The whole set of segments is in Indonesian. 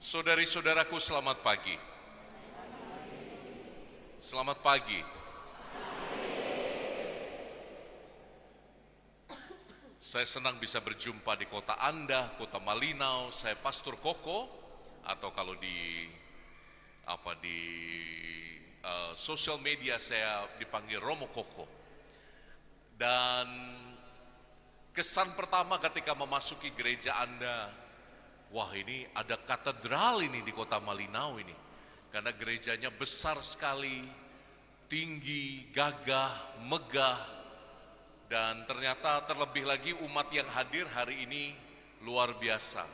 Saudari-saudaraku, selamat pagi. Selamat pagi. Saya senang bisa berjumpa di kota Anda, kota Malinau. Saya Pastor Koko, atau kalau di sosial media saya dipanggil Romo Koko. Dan kesan pertama ketika memasuki gereja Anda, wah, ini ada katedral ini di kota Malinau ini. Karena gerejanya besar sekali, tinggi, gagah, megah. Dan ternyata terlebih lagi umat yang hadir hari ini luar biasa.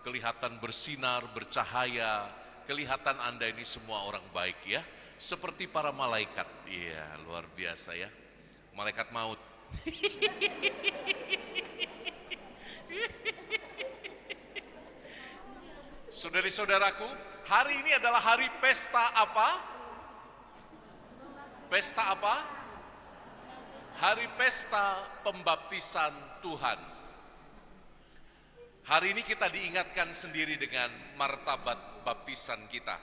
Kelihatan bersinar, bercahaya, kelihatan Anda ini semua orang baik ya. Seperti para malaikat. Iya, luar biasa ya. Malaikat maut. Saudari-saudaraku, hari ini adalah hari pesta apa? Pesta apa? Hari pesta pembaptisan Tuhan. Hari ini kita diingatkan sendiri dengan martabat baptisan kita.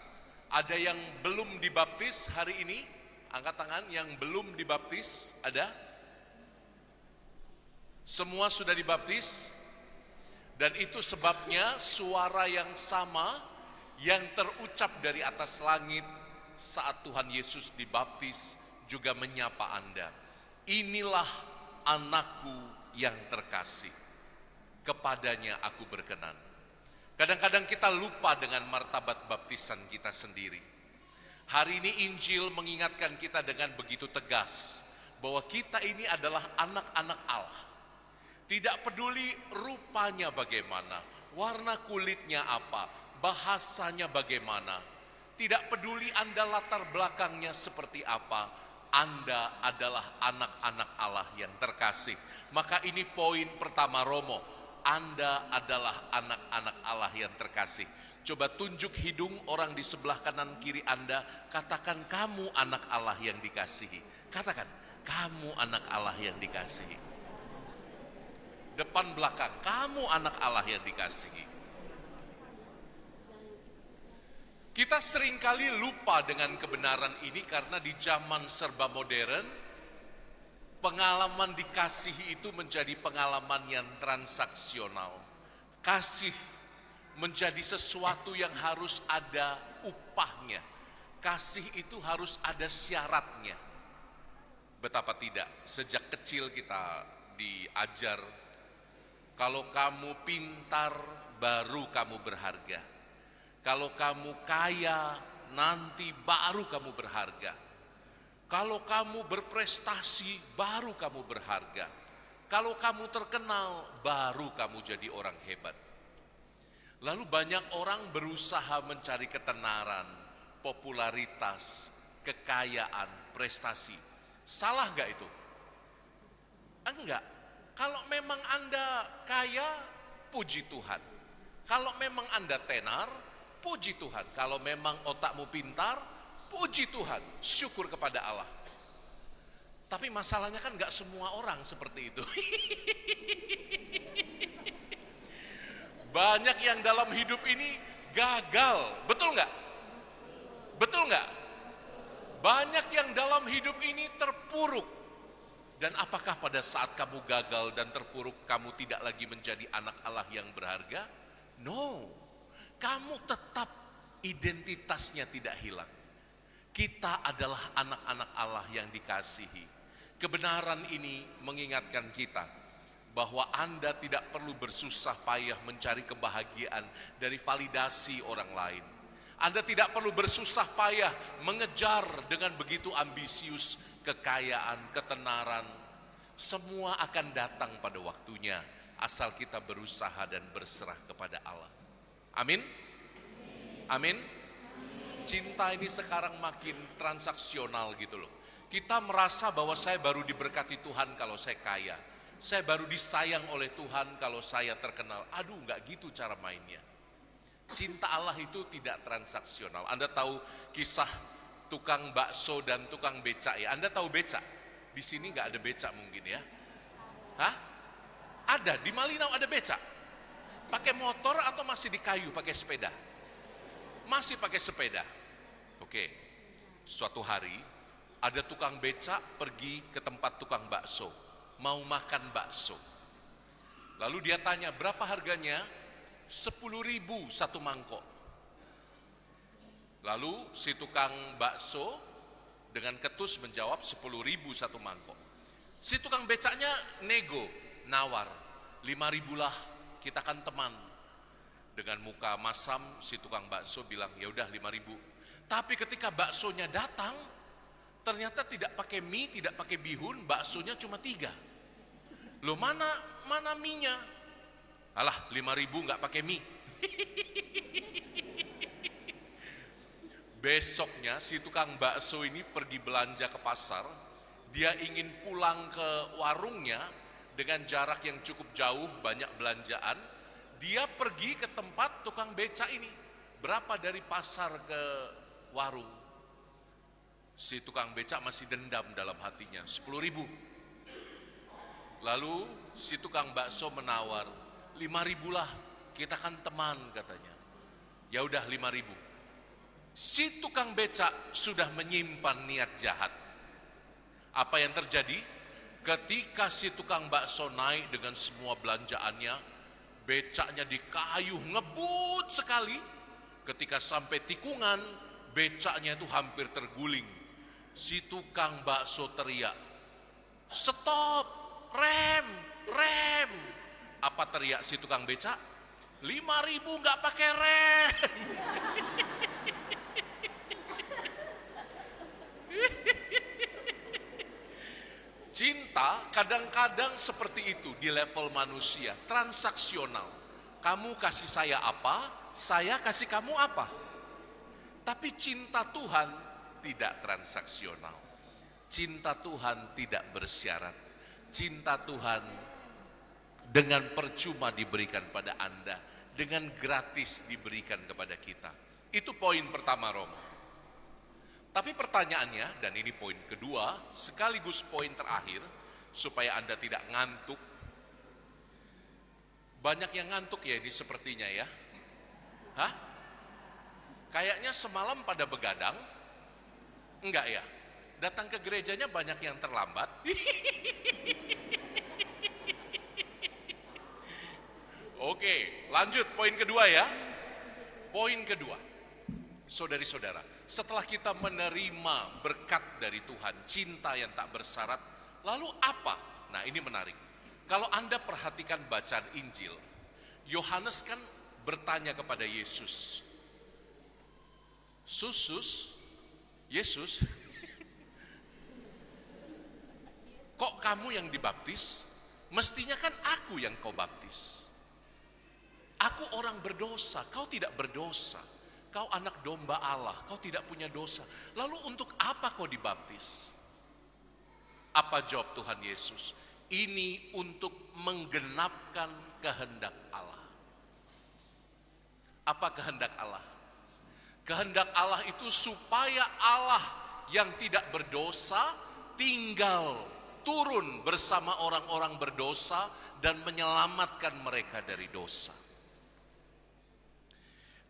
Ada yang belum dibaptis hari ini? Angkat tangan yang belum dibaptis, ada? Semua sudah dibaptis? Dan itu sebabnya suara yang sama yang terucap dari atas langit saat Tuhan Yesus dibaptis juga menyapa Anda. Inilah anakku yang terkasih, kepadanya aku berkenan. Kadang-kadang kita lupa dengan martabat baptisan kita sendiri. Hari ini Injil mengingatkan kita dengan begitu tegas bahwa kita ini adalah anak-anak Allah. Tidak peduli rupanya bagaimana, warna kulitnya apa, bahasanya bagaimana. Tidak peduli Anda latar belakangnya seperti apa, Anda adalah anak-anak Allah yang terkasih. Maka ini poin pertama Romo, Anda adalah anak-anak Allah yang terkasih. Coba tunjuk hidung orang di sebelah kanan kiri Anda, katakan kamu anak Allah yang dikasihi. Katakan, kamu anak Allah yang dikasihi. Depan belakang, kamu anak Allah yang dikasihi. Kita seringkali lupa dengan kebenaran ini karena di zaman serba modern, pengalaman dikasihi itu menjadi pengalaman yang transaksional. Kasih menjadi sesuatu yang harus ada upahnya. Kasih itu harus ada syaratnya. Betapa tidak, sejak kecil kita diajar, kalau kamu pintar, baru kamu berharga. Kalau kamu kaya, nanti baru kamu berharga. Kalau kamu berprestasi, baru kamu berharga. Kalau kamu terkenal, baru kamu jadi orang hebat. Lalu banyak orang berusaha mencari ketenaran, popularitas, kekayaan, prestasi. Salah gak itu? Enggak. Kalau memang Anda kaya, puji Tuhan. Kalau memang Anda tenar, puji Tuhan. Kalau memang otakmu pintar, puji Tuhan. Syukur kepada Allah. Tapi masalahnya kan gak semua orang seperti itu. Banyak yang dalam hidup ini gagal. Betul gak? Betul gak? Banyak yang dalam hidup ini terpuruk. Dan apakah pada saat kamu gagal dan terpuruk, kamu tidak lagi menjadi anak Allah yang berharga? No, kamu tetap identitasnya tidak hilang. Kita adalah anak-anak Allah yang dikasihi. Kebenaran ini mengingatkan kita bahwa Anda tidak perlu bersusah payah mencari kebahagiaan dari validasi orang lain. Anda tidak perlu bersusah payah mengejar dengan begitu ambisius kekayaan, ketenaran. Semua akan datang pada waktunya, asal kita berusaha dan berserah kepada Allah. Amin? Amin? Cinta ini sekarang makin transaksional gitu loh. Kita merasa bahwa saya baru diberkati Tuhan kalau saya kaya. Saya baru disayang oleh Tuhan kalau saya terkenal. Aduh, enggak gitu cara mainnya. Cinta Allah itu tidak transaksional. Anda tahu kisah tukang bakso dan tukang becak ya? Anda tahu becak? Di sini enggak ada becak mungkin ya? Hah? Ada, di Malinau ada becak. Pakai motor atau masih di kayu, pakai sepeda? masih pakai sepeda. Oke, suatu hari ada tukang becak pergi ke tempat tukang bakso, mau makan bakso. Lalu dia tanya, berapa harganya? 10.000 satu mangkok. Lalu si tukang bakso dengan ketus menjawab 10.000 satu mangkok. Si tukang becaknya nego, nawar, 5.000 lah, kita kan teman. Dengan muka masam si tukang bakso bilang, ya udah 5.000. Tapi ketika baksonya datang, ternyata tidak pakai mie, tidak pakai bihun, baksonya cuma 3. Loh, mana mie-nya? Alah, 5.000 nggak pakai mie. Besoknya si tukang bakso ini pergi belanja ke pasar. Dia ingin pulang ke warungnya dengan jarak yang cukup jauh, banyak belanjaan. Dia pergi ke tempat tukang becak ini. Berapa dari pasar ke warung? Si tukang becak masih dendam dalam hatinya, 10.000. Lalu si tukang bakso menawar, 5.000 lah, kita kan teman katanya. Ya udah 5.000. Si tukang becak sudah menyimpan niat jahat. Apa yang terjadi? Ketika si tukang bakso naik dengan semua belanjaannya, becaknya dikayuh ngebut sekali. Ketika sampai tikungan, becaknya itu hampir terguling. Si tukang bakso teriak, stop, rem. Apa teriak si tukang becak? 5.000 nggak pakai rem. Cinta kadang-kadang seperti itu di level manusia, transaksional. Kamu kasih saya apa, saya kasih kamu apa. Tapi cinta Tuhan tidak transaksional. Cinta Tuhan tidak bersyarat. Cinta Tuhan dengan percuma diberikan pada Anda, dengan gratis diberikan kepada kita. Itu poin pertama, Romo. Tapi pertanyaannya, dan ini poin kedua, sekaligus poin terakhir, supaya Anda tidak ngantuk. Banyak yang ngantuk ya ini sepertinya ya. Hah? Kayaknya semalam pada begadang? Enggak ya? Datang ke gerejanya banyak yang terlambat? Oke, lanjut poin kedua ya. Poin kedua, saudari-saudara, setelah kita menerima berkat dari Tuhan, cinta yang tak bersyarat, lalu apa? Nah, ini menarik. Kalau Anda perhatikan bacaan Injil, Yohanes kan bertanya kepada Yesus. Yesus, kok kamu yang dibaptis? Mestinya kan aku yang kau baptis. Aku orang berdosa, kau tidak berdosa. Kau anak domba Allah, kau tidak punya dosa. Lalu untuk apa kau dibaptis? Apa jawab Tuhan Yesus? Ini untuk menggenapkan kehendak Allah. Apa kehendak Allah? Kehendak Allah itu supaya Allah yang tidak berdosa tinggal turun bersama orang-orang berdosa dan menyelamatkan mereka dari dosa.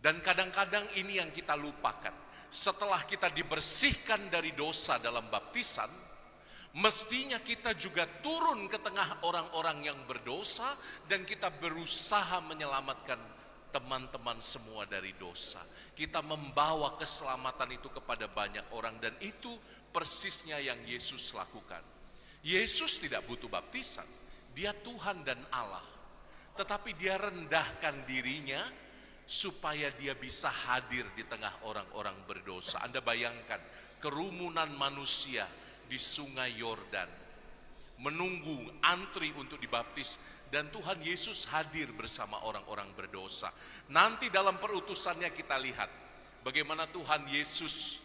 Dan kadang-kadang ini yang kita lupakan. Setelah kita dibersihkan dari dosa dalam baptisan, mestinya kita juga turun ke tengah orang-orang yang berdosa dan kita berusaha menyelamatkan teman-teman semua dari dosa. Kita membawa keselamatan itu kepada banyak orang dan itu persisnya yang Yesus lakukan. Yesus tidak butuh baptisan. Dia Tuhan dan Allah. Tetapi dia rendahkan dirinya supaya dia bisa hadir di tengah orang-orang berdosa. Anda bayangkan kerumunan manusia di sungai Yordan menunggu antri untuk dibaptis dan Tuhan Yesus hadir bersama orang-orang berdosa. Nanti dalam perutusannya kita lihat bagaimana Tuhan Yesus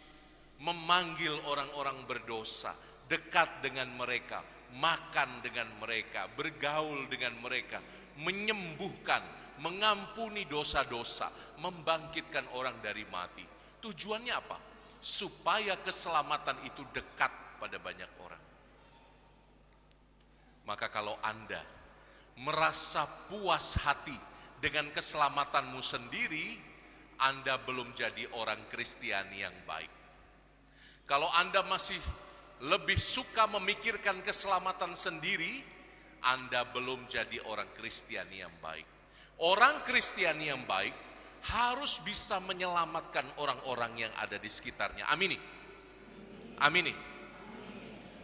memanggil orang-orang berdosa, dekat dengan mereka, makan dengan mereka, bergaul dengan mereka, menyembuhkan, mengampuni dosa-dosa, membangkitkan orang dari mati. Tujuannya apa? Supaya keselamatan itu dekat pada banyak orang. Maka kalau Anda merasa puas hati dengan keselamatanmu sendiri, Anda belum jadi orang Kristiani yang baik. Kalau Anda masih lebih suka memikirkan keselamatan sendiri, Anda belum jadi orang Kristiani yang baik. Orang Kristiani yang baik harus bisa menyelamatkan orang-orang yang ada di sekitarnya. Amini. Amini.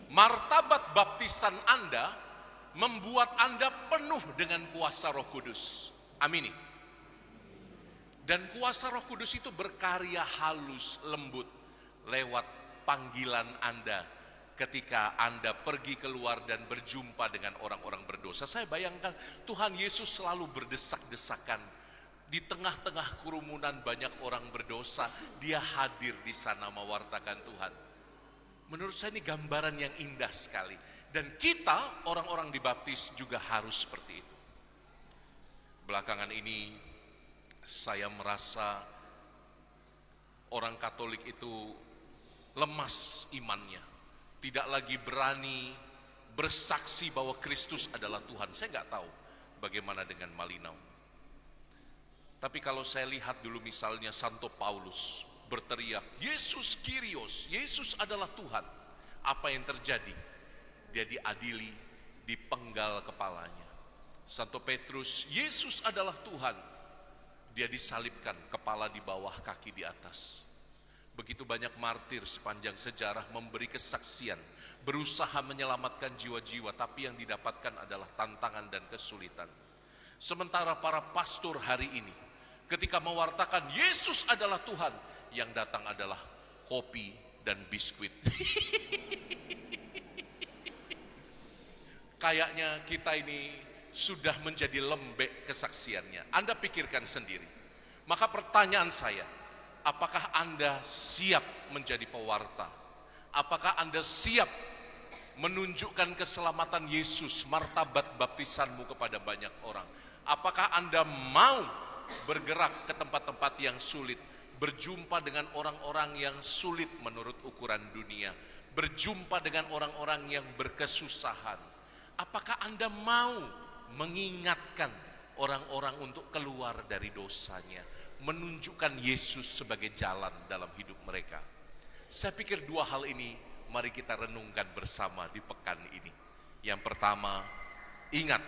Martabat baptisan Anda membuat Anda penuh dengan kuasa Roh Kudus. Amini. Dan kuasa Roh Kudus itu berkarya halus, lembut lewat panggilan Anda ketika Anda pergi keluar dan berjumpa dengan orang-orang berdosa. Saya bayangkan Tuhan Yesus selalu berdesak-desakan. Di tengah-tengah kerumunan banyak orang berdosa, dia hadir di sana mewartakan Tuhan. Menurut saya ini gambaran yang indah sekali. Dan kita orang-orang dibaptis juga harus seperti itu. Belakangan ini saya merasa orang Katolik itu lemas imannya. Tidak lagi berani bersaksi bahwa Kristus adalah Tuhan. Saya nggak tahu bagaimana dengan Malinau. Tapi kalau saya lihat dulu misalnya Santo Paulus berteriak, Yesus Kyrios, Yesus adalah Tuhan. Apa yang terjadi? Dia diadili, dipenggal kepalanya. Santo Petrus, Yesus adalah Tuhan. Dia disalibkan, kepala di bawah, kaki di atas. Begitu banyak martir sepanjang sejarah memberi kesaksian, berusaha menyelamatkan jiwa-jiwa, tapi yang didapatkan adalah tantangan dan kesulitan. Sementara para pastor hari ini, ketika mewartakan Yesus adalah Tuhan, yang datang adalah kopi dan biskuit. Kayaknya kita ini sudah menjadi lembek kesaksiannya. Anda pikirkan sendiri. Maka pertanyaan saya, apakah Anda siap menjadi pewarta? Apakah Anda siap menunjukkan keselamatan Yesus, martabat baptisanmu kepada banyak orang? Apakah Anda mau bergerak ke tempat-tempat yang sulit, berjumpa dengan orang-orang yang sulit menurut ukuran dunia, berjumpa dengan orang-orang yang berkesusahan? Apakah Anda mau mengingatkan orang-orang untuk keluar dari dosanya, menunjukkan Yesus sebagai jalan dalam hidup mereka? Saya pikir dua hal ini mari kita renungkan bersama di pekan ini. Yang pertama, ingat,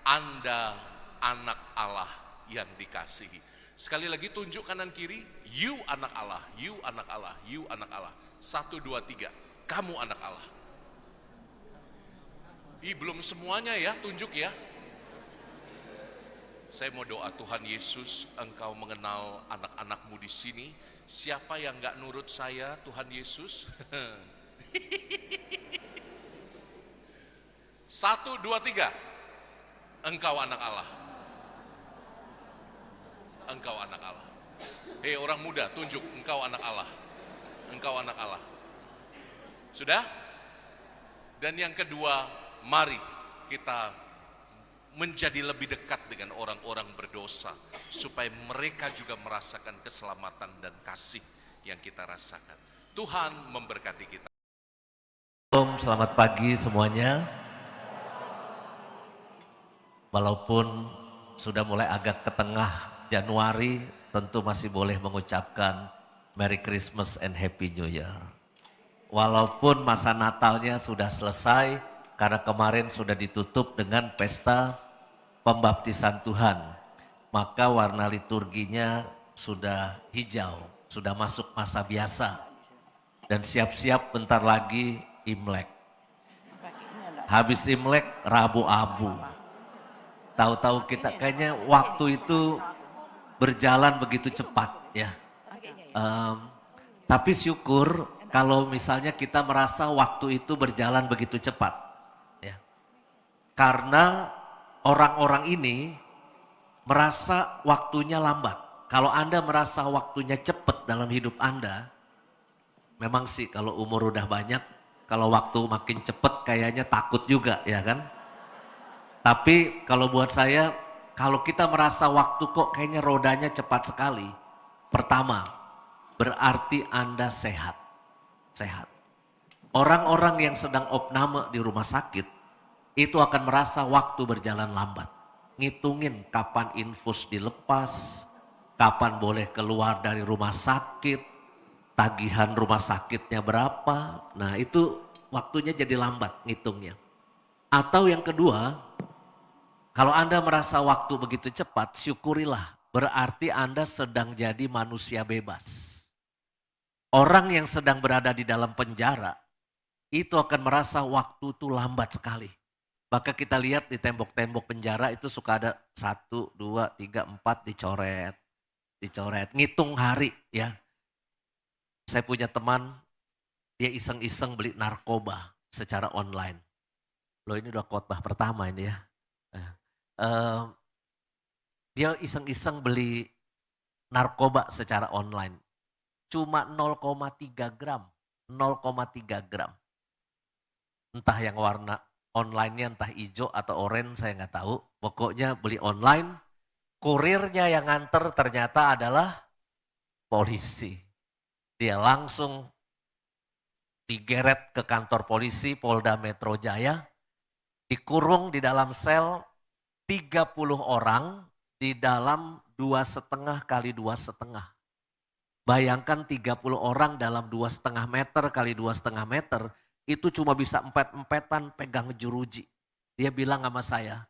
Anda anak Allah yang dikasihi. Sekali lagi tunjuk kanan kiri, you anak Allah, you anak Allah, you anak Allah. 1, 2, 3, kamu anak Allah. Belum semuanya ya, tunjuk ya. Saya mau doa, Tuhan Yesus, Engkau mengenal anak-anakmu di sini. Siapa yang gak nurut saya, Tuhan Yesus? 1, 2, 3, Engkau anak Allah. Engkau anak Allah. Hei orang muda, tunjuk, engkau anak Allah. Engkau anak Allah. Sudah? Dan yang kedua, mari kita menjadi lebih dekat dengan orang-orang berdosa, supaya mereka juga merasakan keselamatan dan kasih yang kita rasakan. Tuhan memberkati kita. Selamat pagi semuanya. Walaupun sudah mulai agak ke tengah Januari, tentu masih boleh mengucapkan Merry Christmas and Happy New Year. Walaupun masa Natalnya sudah selesai, karena kemarin sudah ditutup dengan pesta pembaptisan Tuhan, maka warna liturginya sudah hijau, sudah masuk masa biasa, dan siap-siap bentar lagi Imlek. Habis Imlek Rabu Abu. Tahu-tahu kita kayaknya waktu itu berjalan begitu cepat ya. Tapi syukur kalau misalnya kita merasa waktu itu berjalan begitu cepat. Ya. Karena orang-orang ini merasa waktunya lambat. Kalau Anda merasa waktunya cepat dalam hidup Anda, memang sih kalau umur udah banyak, kalau waktu makin cepat kayaknya takut juga ya kan. Tapi kalau buat saya, kalau kita merasa waktu kok kayaknya rodanya cepat sekali. Pertama, berarti Anda sehat. Sehat. Orang-orang yang sedang opname di rumah sakit, itu akan merasa waktu berjalan lambat. Ngitungin kapan infus dilepas, kapan boleh keluar dari rumah sakit, tagihan rumah sakitnya berapa. Nah itu waktunya jadi lambat ngitungnya. Atau yang kedua, kalau Anda merasa waktu begitu cepat, syukurilah. Berarti Anda sedang jadi manusia bebas. Orang yang sedang berada di dalam penjara, itu akan merasa waktu itu lambat sekali. Maka kita lihat di tembok-tembok penjara itu suka ada 1, 2, 3, 4 dicoret. Dicoret, ngitung hari ya. Saya punya teman, dia iseng-iseng beli narkoba secara online. Loh ini udah khotbah pertama ini ya. Eh, dia iseng-iseng beli narkoba secara online. Cuma 0,3 gram. 0,3 gram. Entah yang warna online-nya entah hijau atau oranye saya nggak tahu. Pokoknya beli online, kurirnya yang nganter ternyata adalah polisi. Dia langsung digeret ke kantor polisi Polda Metro Jaya, dikurung di dalam sel 30 orang di dalam 2,5 kali 2,5. Bayangkan 30 orang dalam 2,5 meter kali 2,5 meter, itu cuma bisa empet-empetan pegang jeruji. Dia bilang sama saya,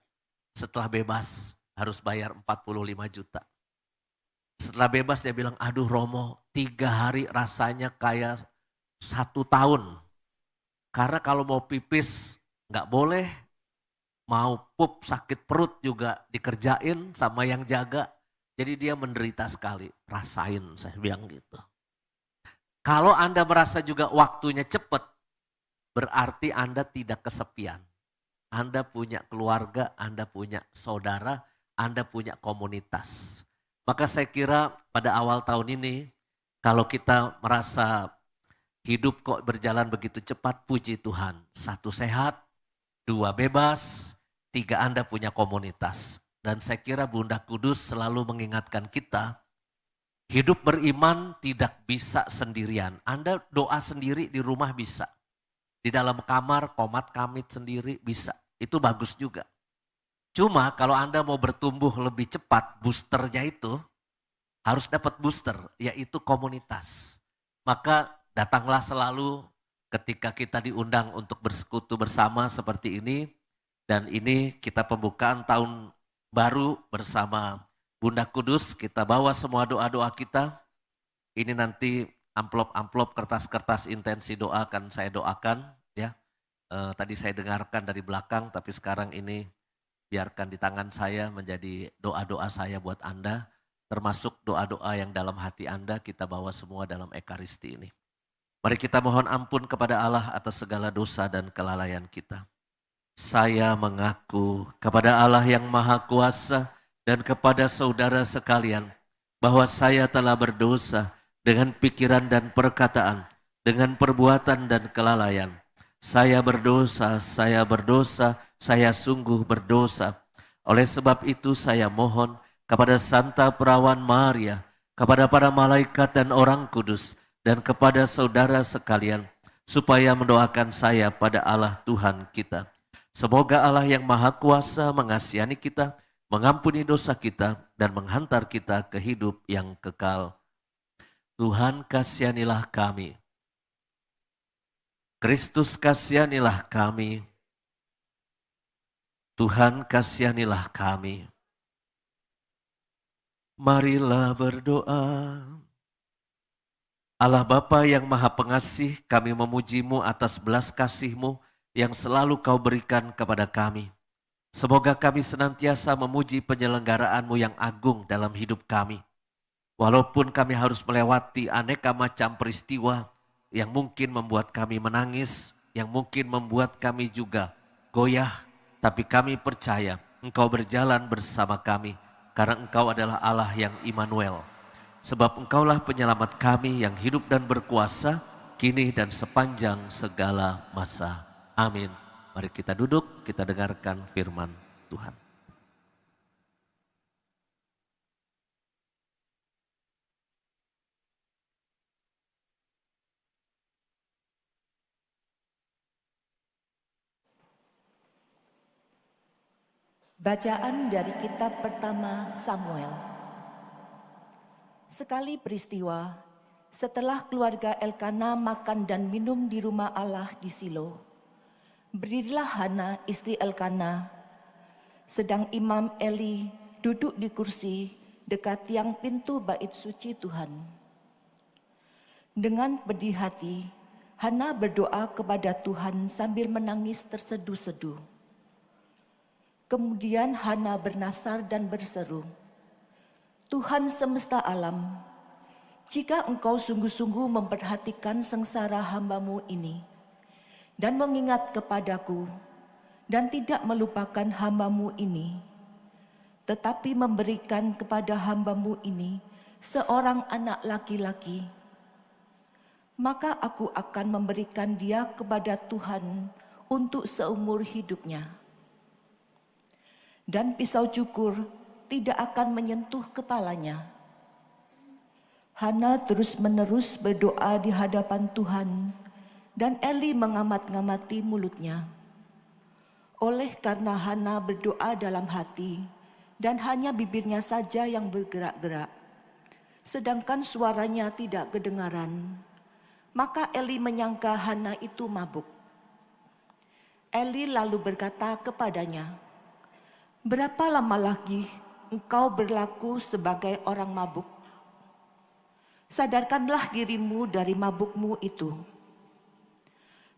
setelah bebas harus bayar 45 juta. Setelah bebas dia bilang, aduh Romo, 3 hari rasanya kayak 1 tahun. Karena kalau mau pipis nggak boleh, mau pup sakit perut juga dikerjain sama yang jaga. Jadi dia menderita sekali, rasain saya bilang gitu. Kalau Anda merasa juga waktunya cepat, berarti Anda tidak kesepian. Anda punya keluarga, Anda punya saudara, Anda punya komunitas. Maka saya kira pada awal tahun ini, kalau kita merasa hidup kok berjalan begitu cepat, puji Tuhan. 1 sehat, 2 bebas, 3 Anda punya komunitas. Dan saya kira Bunda Kudus selalu mengingatkan kita, hidup beriman tidak bisa sendirian. Anda doa sendiri di rumah bisa. Di dalam kamar, komat kamit sendiri bisa. Itu bagus juga. Cuma kalau Anda mau bertumbuh lebih cepat, boosternya itu harus dapat booster, yaitu komunitas. Maka datanglah selalu ketika kita diundang untuk bersekutu bersama seperti ini. Dan ini kita pembukaan tahun baru bersama Bunda Kudus, kita bawa semua doa-doa kita. Ini nanti amplop-amplop kertas-kertas intensi doa akan saya doakan ya. Tadi saya dengarkan dari belakang, tapi sekarang ini biarkan di tangan saya menjadi doa-doa saya buat Anda. Termasuk doa-doa yang dalam hati Anda kita bawa semua dalam Ekaristi ini. Mari kita mohon ampun kepada Allah atas segala dosa dan kelalaian kita. Saya mengaku kepada Allah yang Maha Kuasa dan kepada saudara sekalian bahwa saya telah berdosa dengan pikiran dan perkataan, dengan perbuatan dan kelalaian. Saya berdosa, saya sungguh berdosa. Oleh sebab itu saya mohon kepada Santa Perawan Maria, kepada para malaikat dan orang kudus, dan kepada saudara sekalian, supaya mendoakan saya pada Allah Tuhan kita. Semoga Allah yang Maha Kuasa mengasihani kita, mengampuni dosa kita, dan menghantar kita ke hidup yang kekal. Tuhan kasihanilah kami. Kristus kasihanilah kami. Tuhan kasihanilah kami. Marilah berdoa. Allah Bapa yang Maha Pengasih, kami memuji-Mu atas belas kasih-Mu yang selalu Kau berikan kepada kami. Semoga kami senantiasa memuji penyelenggaraan-Mu yang agung dalam hidup kami. Walaupun kami harus melewati aneka macam peristiwa yang mungkin membuat kami menangis, yang mungkin membuat kami juga goyah, tapi kami percaya Engkau berjalan bersama kami karena Engkau adalah Allah yang Immanuel. Sebab Engkaulah penyelamat kami yang hidup dan berkuasa kini dan sepanjang segala masa. Amin. Mari kita duduk, kita dengarkan firman Tuhan. Bacaan dari kitab pertama Samuel. Sekali peristiwa, setelah keluarga Elkana makan dan minum di rumah Allah di Silo, berdirilah Hana istri Elkana, sedang Imam Eli duduk di kursi dekat tiang pintu bait suci Tuhan. Dengan pedih hati, Hana berdoa kepada Tuhan sambil menangis terseduh-seduh. Kemudian Hana bernasar dan berseru, "Tuhan semesta alam, jika Engkau sungguh-sungguh memperhatikan sengsara hamba-Mu ini dan mengingat kepadaku dan tidak melupakan hamba-Mu ini, tetapi memberikan kepada hamba-Mu ini seorang anak laki-laki, maka aku akan memberikan dia kepada Tuhan untuk seumur hidupnya. Dan pisau cukur tidak akan menyentuh kepalanya." Hana terus-menerus berdoa di hadapan Tuhan, dan Eli mengamat-ngamati mulutnya. Oleh karena Hana berdoa dalam hati, dan hanya bibirnya saja yang bergerak-gerak, sedangkan suaranya tidak kedengaran, maka Eli menyangka Hana itu mabuk. Eli lalu berkata kepadanya, "Berapa lama lagi engkau berlaku sebagai orang mabuk? Sadarkanlah dirimu dari mabukmu itu."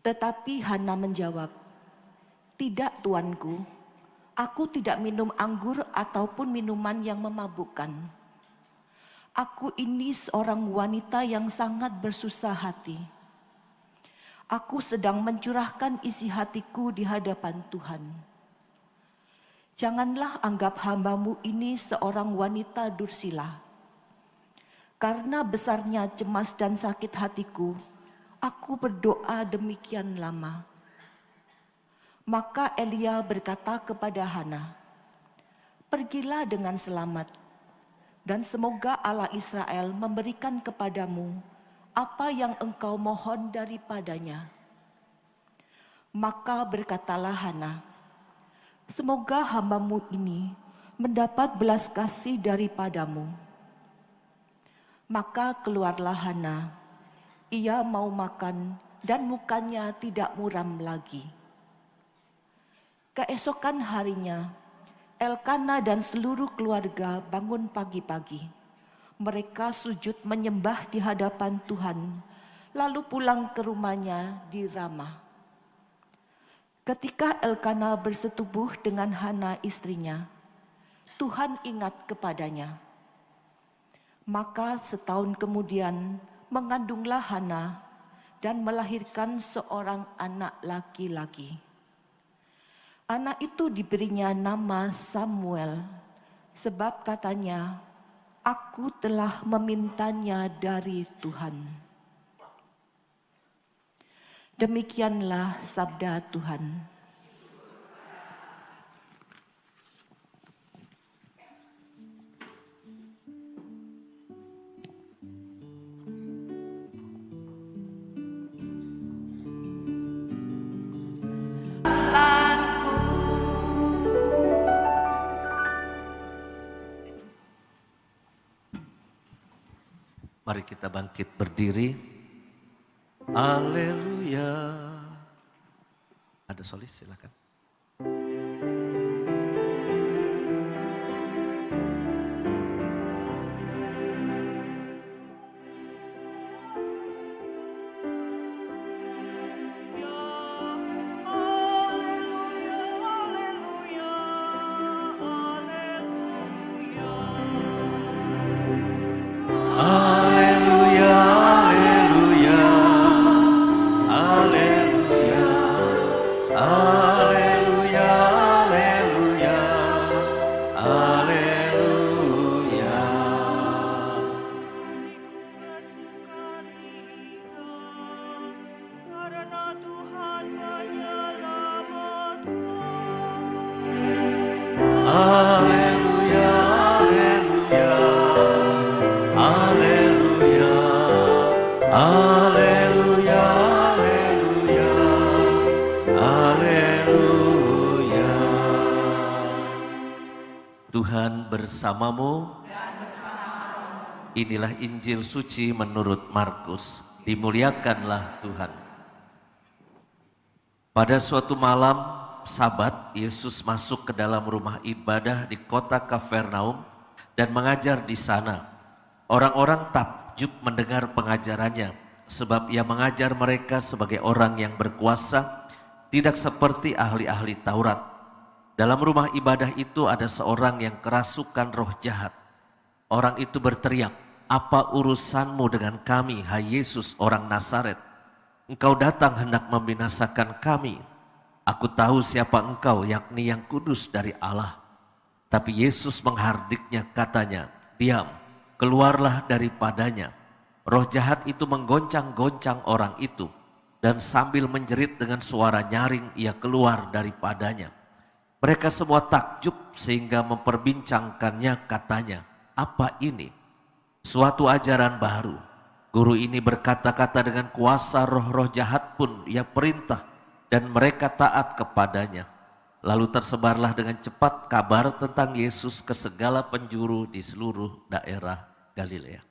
Tetapi Hana menjawab, "Tidak, tuanku, aku tidak minum anggur ataupun minuman yang memabukkan. Aku ini seorang wanita yang sangat bersusah hati. Aku sedang mencurahkan isi hatiku di hadapan Tuhan. Janganlah anggap hamba-Mu ini seorang wanita dursila. Karena besarnya cemas dan sakit hatiku, aku berdoa demikian lama." Maka Elia berkata kepada Hana, "Pergilah dengan selamat, dan semoga Allah Israel memberikan kepadamu apa yang engkau mohon daripadanya." Maka berkatalah Hana, "Semoga hamba-Mu ini mendapat belas kasih daripadamu." Maka keluarlah Hana, ia mau makan dan mukanya tidak muram lagi. Keesokan harinya, Elkana dan seluruh keluarga bangun pagi-pagi. Mereka sujud menyembah di hadapan Tuhan, lalu pulang ke rumahnya di Ramah. Ketika Elkana bersetubuh dengan Hana istrinya, Tuhan ingat kepadanya. Maka setahun kemudian mengandunglah Hana dan melahirkan seorang anak laki-laki. Anak itu diberinya nama Samuel, sebab katanya, "Aku telah memintanya dari Tuhan." Demikianlah sabda Tuhan. Mari kita bangkit berdiri. Haleluya. Ada solis, silakan. Tuhan bersamamu Inilah Injil suci menurut Markus. Dimuliakanlah Tuhan. Pada suatu malam Sabat, Yesus masuk ke dalam rumah ibadah di kota Kapernaum dan mengajar di sana. Orang-orang takjub mendengar pengajarannya, sebab ia mengajar mereka sebagai orang yang berkuasa, tidak seperti ahli-ahli Taurat. Dalam rumah ibadah itu ada seorang yang kerasukan roh jahat. Orang itu berteriak, "Apa urusanmu dengan kami, hai Yesus orang Nazaret? Engkau datang hendak membinasakan kami. Aku tahu siapa engkau, yakni yang kudus dari Allah." Tapi Yesus menghardiknya, katanya, "Diam, keluarlah daripadanya." Roh jahat itu menggoncang-goncang orang itu, dan sambil menjerit dengan suara nyaring ia keluar daripadanya. Mereka semua takjub sehingga memperbincangkannya, katanya, "Apa ini? Suatu ajaran baru. Guru ini berkata-kata dengan kuasa, roh-roh jahat pun ia perintah dan mereka taat kepadanya." Lalu tersebarlah dengan cepat kabar tentang Yesus ke segala penjuru di seluruh daerah Galilea.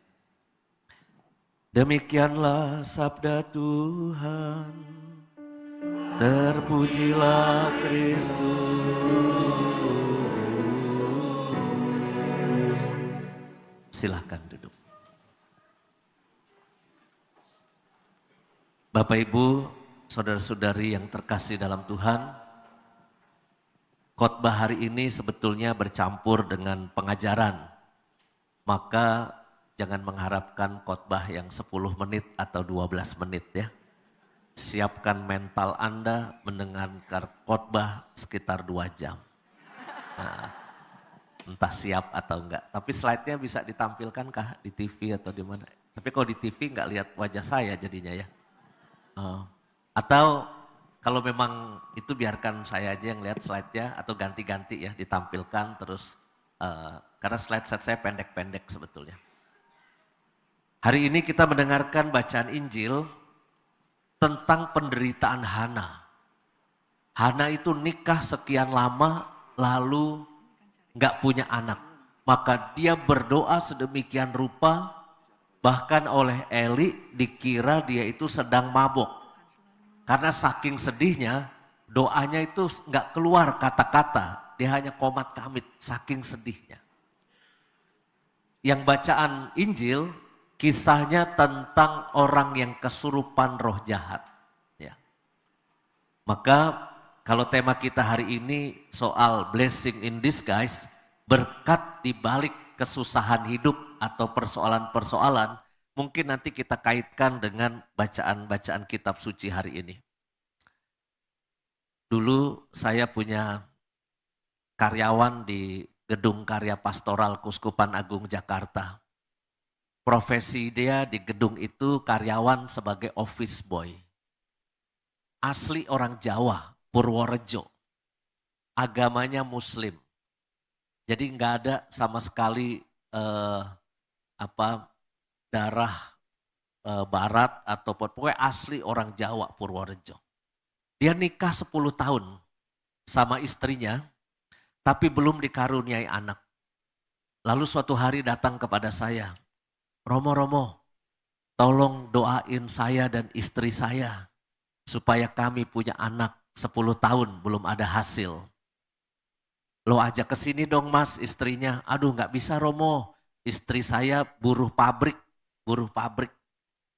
Demikianlah sabda Tuhan. Terpujilah Kristus. Silahkan duduk. Bapak Ibu, saudara-saudari yang terkasih dalam Tuhan, khotbah hari ini sebetulnya bercampur dengan pengajaran. Maka jangan mengharapkan khotbah yang 10 menit atau 12 menit ya. Siapkan mental Anda mendengarkan khotbah sekitar 2 jam. Nah, entah siap atau enggak. Tapi slide-nya bisa ditampilkankah di TV atau di mana? Tapi kalau di TV enggak lihat wajah saya jadinya ya. Atau kalau memang itu biarkan saya aja yang lihat slide-nya atau ganti-ganti ya ditampilkan terus. Karena slide saya pendek-pendek sebetulnya. Hari ini kita mendengarkan bacaan Injil tentang penderitaan Hana. Hana itu nikah sekian lama lalu gak punya anak. Maka dia berdoa sedemikian rupa, bahkan oleh Eli dikira dia itu sedang mabuk. Karena saking sedihnya, doanya itu gak keluar kata-kata, dia hanya komat kamit, saking sedihnya. Yang bacaan Injil, kisahnya tentang orang yang kesurupan roh jahat. Ya. Maka kalau tema kita hari ini soal blessing in disguise, berkat di balik kesusahan hidup atau persoalan-persoalan, mungkin nanti kita kaitkan dengan bacaan-bacaan kitab suci hari ini. Dulu saya punya karyawan di Gedung Karya Pastoral Kuskupan Agung Jakarta. Profesi dia di gedung itu karyawan sebagai office boy. Asli orang Jawa, Purworejo. Agamanya Muslim. Jadi nggak ada sama sekali darah barat ataupun pokoknya asli orang Jawa, Purworejo. Dia nikah 10 tahun sama istrinya, tapi belum dikaruniai anak. Lalu suatu hari datang kepada saya, Romo, tolong doain saya dan istri saya supaya kami punya anak 10 tahun belum ada hasil. Lo ajak ke sini dong Mas istrinya. Aduh nggak bisa Romo, istri saya buruh pabrik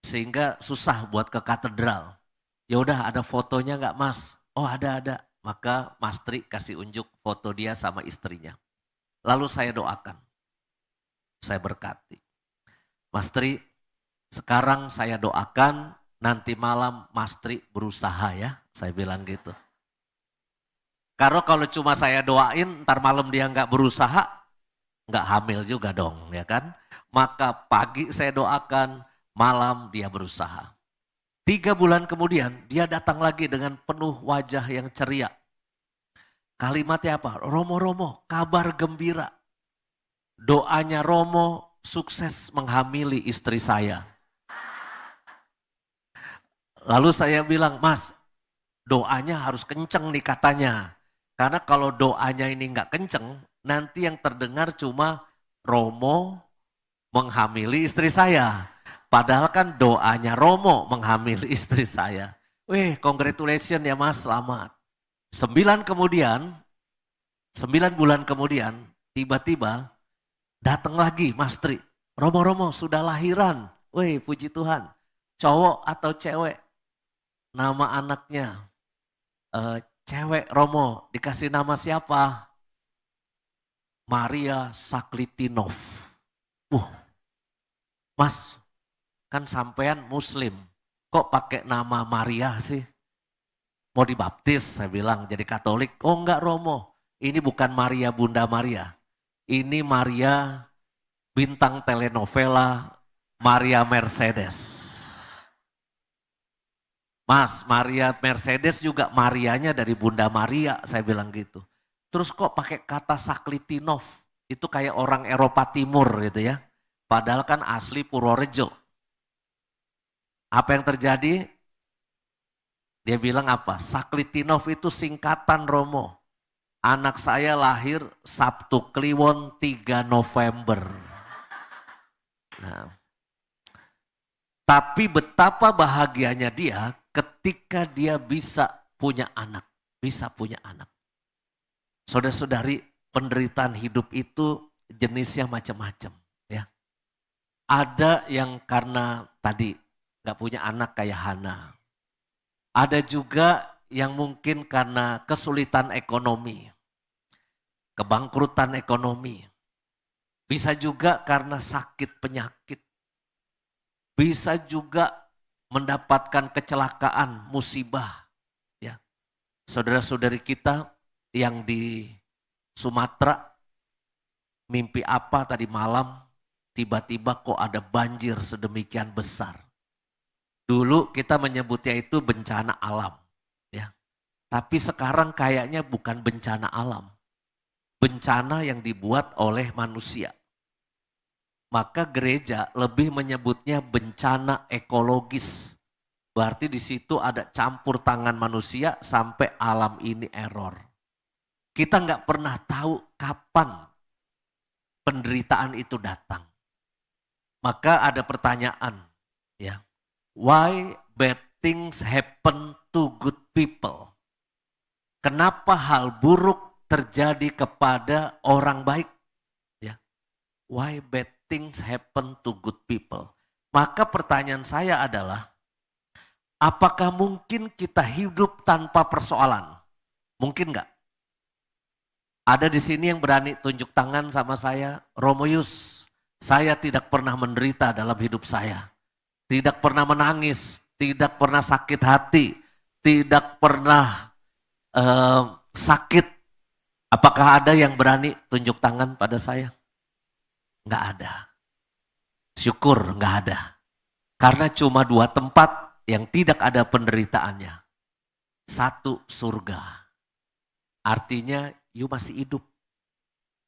sehingga susah buat ke katedral. Ya udah ada fotonya nggak Mas? Oh ada. Maka Mas Tri kasih unjuk foto dia sama istrinya. Lalu saya doakan, saya berkati. Mas Tri, sekarang saya doakan nanti malam Mas Tri berusaha ya, saya bilang gitu. Karena kalau cuma saya doain, ntar malam dia nggak berusaha, nggak hamil juga dong ya kan. Maka pagi saya doakan, malam dia berusaha. 3 bulan kemudian dia datang lagi dengan penuh wajah yang ceria. Kalimatnya apa? Romo, kabar gembira. Doanya Romo sukses menghamili istri saya. Lalu saya bilang, Mas, doanya harus kenceng nih katanya. Karena kalau doanya ini nggak kenceng, nanti yang terdengar cuma Romo menghamili istri saya. Padahal kan doanya Romo menghamili istri saya. Weh, congratulations ya Mas, selamat. 9 bulan kemudian, tiba-tiba datang lagi Mas Tri. Romo sudah lahiran. Weh, puji Tuhan. Cowok atau cewek? Nama anaknya. Cewek Romo, dikasih nama siapa? Maria Saklitinov. Mas, kan sampean Muslim. Kok pakai nama Maria sih? Mau dibaptis, saya bilang, jadi Katolik. Oh enggak Romo, ini bukan Maria Bunda Maria. Ini Maria bintang telenovela Maria Mercedes. Mas, Maria Mercedes juga Marianya dari Bunda Maria, saya bilang gitu. Terus kok pakai kata Saklitinov, itu kayak orang Eropa Timur gitu ya. Padahal kan asli Purworejo. Apa yang terjadi? Dia bilang apa? Saklitinov itu singkatan Romo. Anak saya lahir Sabtu Kliwon 3 November. Nah, tapi betapa bahagianya dia ketika dia bisa punya anak. Bisa punya anak. Saudara-saudari, penderitaan hidup itu jenisnya macam-macam. Ya. Ada yang karena tadi gak punya anak kayak Hana. Ada juga yang mungkin karena kesulitan ekonomi, kebangkrutan ekonomi. Bisa juga karena sakit penyakit. Bisa juga mendapatkan kecelakaan, musibah. Ya. Saudara-saudari kita yang di Sumatera, mimpi apa tadi malam, tiba-tiba kok ada banjir sedemikian besar. Dulu kita menyebutnya itu bencana alam, ya. Tapi sekarang kayaknya bukan bencana alam, bencana yang dibuat oleh manusia. Maka gereja lebih menyebutnya bencana ekologis. Berarti di situ ada campur tangan manusia sampai alam ini error. Kita nggak pernah tahu kapan penderitaan itu datang. Maka ada pertanyaan, ya. Why bad things happen to good people? Kenapa hal buruk terjadi kepada orang baik? Ya. Why bad things happen to good people? Maka pertanyaan saya adalah, apakah mungkin kita hidup tanpa persoalan? Mungkin enggak? Ada di sini yang berani tunjuk tangan sama saya, Romoyus, saya tidak pernah menderita dalam hidup saya. Tidak pernah menangis, tidak pernah sakit hati, tidak pernah sakit. Apakah ada yang berani tunjuk tangan pada saya? Enggak ada. Syukur enggak ada. Karena cuma 2 tempat yang tidak ada penderitaannya. 1, surga. Artinya you masih hidup.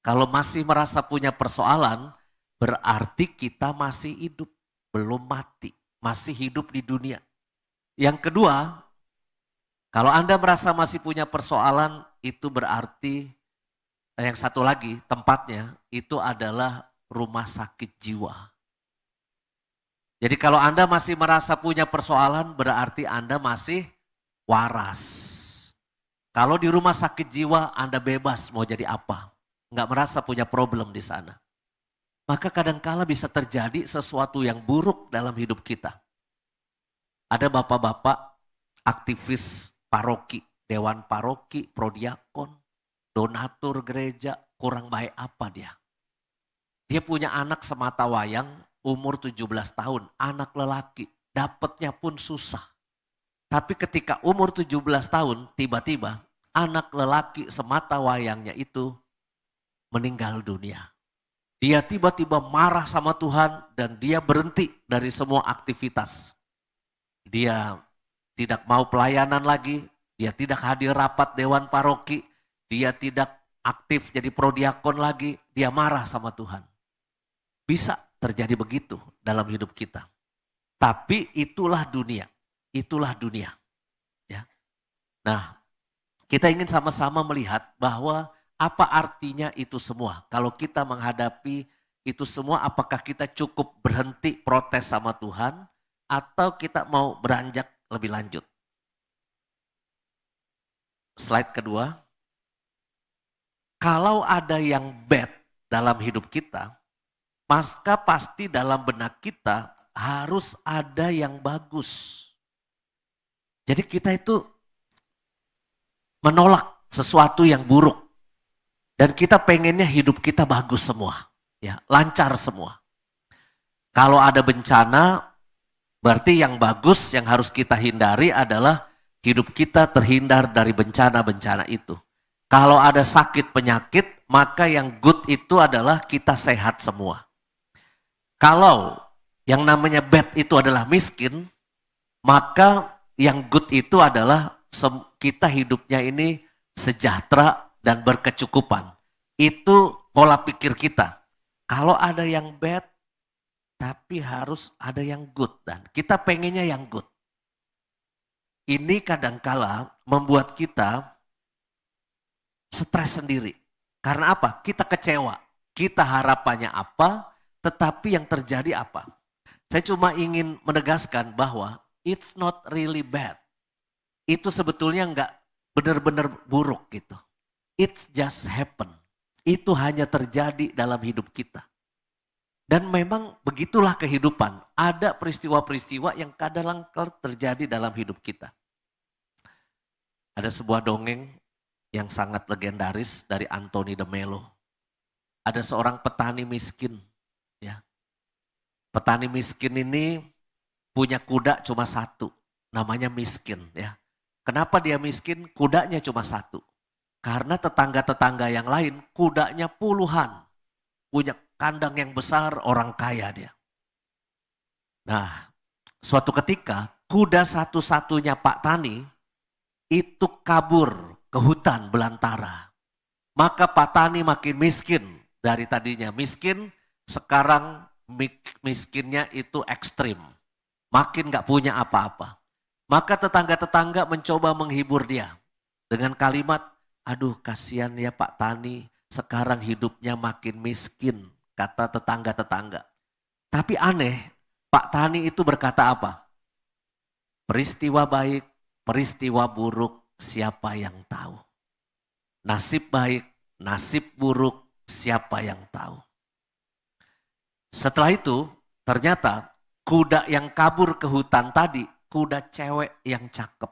Kalau masih merasa punya persoalan, berarti kita masih hidup. Belum mati, masih hidup di dunia. Yang kedua, kalau Anda merasa masih punya persoalan, itu berarti yang satu lagi tempatnya itu adalah rumah sakit jiwa. Jadi kalau Anda masih merasa punya persoalan, berarti Anda masih waras. Kalau di rumah sakit jiwa, Anda bebas mau jadi apa. Nggak merasa punya problem di sana. Maka kadangkala bisa terjadi sesuatu yang buruk dalam hidup kita. Ada bapak-bapak aktivis paroki, dewan paroki, prodiakon, donatur gereja, kurang baik apa dia. Dia punya anak semata wayang umur 17 tahun, anak lelaki, dapatnya pun susah. Tapi ketika umur 17 tahun, tiba-tiba anak lelaki semata wayangnya itu meninggal dunia. Dia tiba-tiba marah sama Tuhan dan dia berhenti dari semua aktivitas. Dia tidak mau pelayanan lagi, dia tidak hadir rapat dewan paroki, dia tidak aktif jadi prodiakon lagi, dia marah sama Tuhan. Bisa terjadi begitu dalam hidup kita. Tapi itulah dunia, itulah dunia. Ya. Nah, kita ingin sama-sama melihat bahwa apa artinya itu semua? Kalau kita menghadapi itu semua apakah kita cukup berhenti protes sama Tuhan atau kita mau beranjak lebih lanjut? Slide kedua. Kalau ada yang bad dalam hidup kita, maka pasti dalam benak kita harus ada yang bagus. Jadi kita itu menolak sesuatu yang buruk. Dan kita pengennya hidup kita bagus semua, ya, lancar semua. Kalau ada bencana, berarti yang bagus yang harus kita hindari adalah hidup kita terhindar dari bencana-bencana itu. Kalau ada sakit penyakit, maka yang good itu adalah kita sehat semua. Kalau yang namanya bad itu adalah miskin, maka yang good itu adalah kita hidupnya ini sejahtera dan berkecukupan. Itu pola pikir kita. Kalau ada yang bad, tapi harus ada yang good. Dan kita pengennya yang good. Ini kadangkala membuat kita stres sendiri. Karena apa? Kita kecewa. Kita harapannya apa, tetapi yang terjadi apa? Saya cuma ingin menegaskan bahwa it's not really bad. Itu sebetulnya enggak benar-benar buruk gitu. It's just happen. Itu hanya terjadi dalam hidup kita. Dan memang begitulah kehidupan. Ada peristiwa-peristiwa yang kadang-kadang terjadi dalam hidup kita. Ada sebuah dongeng yang sangat legendaris dari Anthony de Mello. Ada seorang petani miskin. Ya. Petani miskin ini punya kuda cuma satu. Namanya miskin. Ya. Kenapa dia miskin? Kudanya cuma satu. Karena tetangga-tetangga yang lain kudanya puluhan. Punya kandang yang besar, orang kaya dia. Nah, suatu ketika kuda satu-satunya Pak Tani itu kabur ke hutan belantara. Maka Pak Tani makin miskin. Dari tadinya miskin, sekarang miskinnya itu ekstrim. Makin gak punya apa-apa. Maka tetangga-tetangga mencoba menghibur dia. Dengan kalimat, aduh kasihan ya Pak Tani, sekarang hidupnya makin miskin. Kata tetangga-tetangga. Tapi aneh, Pak Tani itu berkata apa? Peristiwa baik, peristiwa buruk, siapa yang tahu? Nasib baik, nasib buruk, siapa yang tahu? Setelah itu, ternyata kuda yang kabur ke hutan tadi, kuda cewek yang cakep.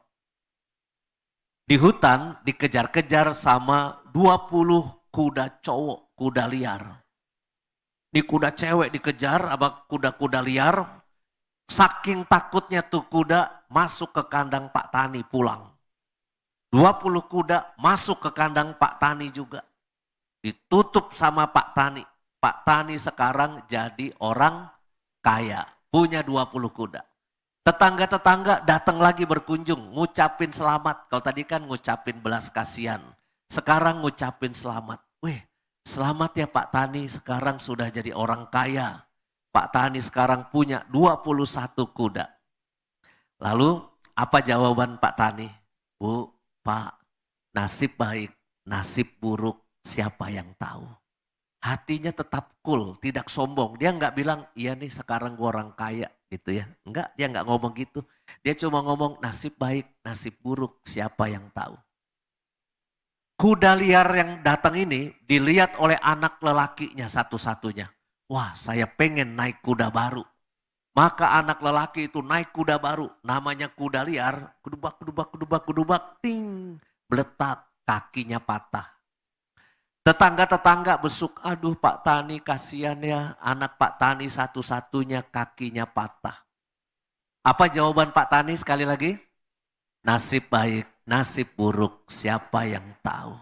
Di hutan dikejar-kejar sama 20 kuda cowok, kuda liar. Ini kuda cewek dikejar sama kuda-kuda liar. Saking takutnya tuh kuda masuk ke kandang Pak Tani pulang. 20 kuda masuk ke kandang Pak Tani juga. Ditutup sama Pak Tani. Pak Tani sekarang jadi orang kaya. Punya 20 kuda. Tetangga-tetangga datang lagi berkunjung. Ngucapin selamat. Kalau tadi kan ngucapin belas kasihan. Sekarang ngucapin selamat. Weh, selamat ya Pak Tani. Sekarang sudah jadi orang kaya. Pak Tani sekarang punya 21 kuda. Lalu apa jawaban Pak Tani? Bu, Pak, nasib baik, nasib buruk, siapa yang tahu? Hatinya tetap cool, tidak sombong. Dia nggak bilang, iya nih sekarang gue orang kaya gitu ya. Enggak, dia nggak ngomong gitu. Dia cuma ngomong nasib baik, nasib buruk, siapa yang tahu? Kuda liar yang datang ini dilihat oleh anak lelakinya satu-satunya. Wah, saya pengen naik kuda baru. Maka anak lelaki itu naik kuda baru, namanya kuda liar, kedubak, kedubak, kedubak, kedubak, ting, beletak, kakinya patah. Tetangga-tetangga besuk, aduh Pak Tani kasihan ya, anak Pak Tani satu-satunya kakinya patah. Apa jawaban Pak Tani sekali lagi? Nasib baik, nasib buruk, siapa yang tahu?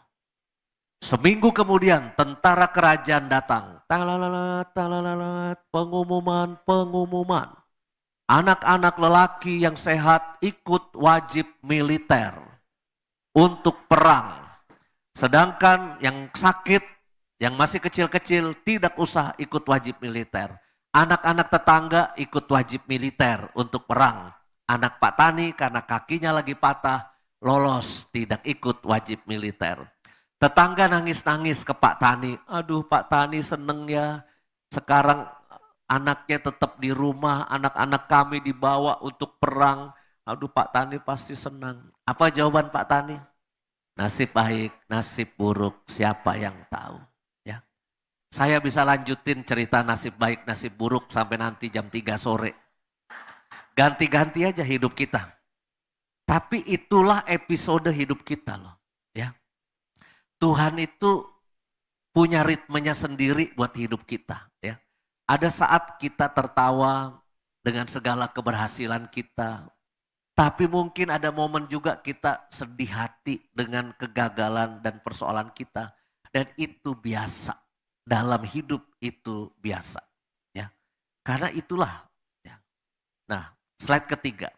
Seminggu kemudian tentara kerajaan datang. Talalalat, talalalat, pengumuman, pengumuman. Anak-anak lelaki yang sehat ikut wajib militer untuk perang. Sedangkan yang sakit, yang masih kecil-kecil tidak usah ikut wajib militer. Anak-anak tetangga ikut wajib militer untuk perang. Anak Pak Tani karena kakinya lagi patah, lolos tidak ikut wajib militer. Tetangga nangis-nangis ke Pak Tani. Aduh Pak Tani seneng ya, Sekarang anaknya tetap di rumah, anak-anak kami dibawa untuk perang. Aduh Pak Tani pasti senang. Apa jawaban Pak Tani? Nasib baik, nasib buruk, siapa yang tahu. Ya. Saya bisa lanjutin cerita nasib baik, nasib buruk sampai nanti jam 3 sore. Ganti-ganti aja hidup kita. Tapi itulah episode hidup kita loh. Ya. Tuhan itu punya ritmenya sendiri buat hidup kita. Ya. Ada saat kita tertawa dengan segala keberhasilan kita. Tapi mungkin ada momen juga kita sedih hati dengan kegagalan dan persoalan kita. Dan itu biasa. Dalam hidup itu biasa. Ya. Karena itulah. Ya. Nah, slide ketiga.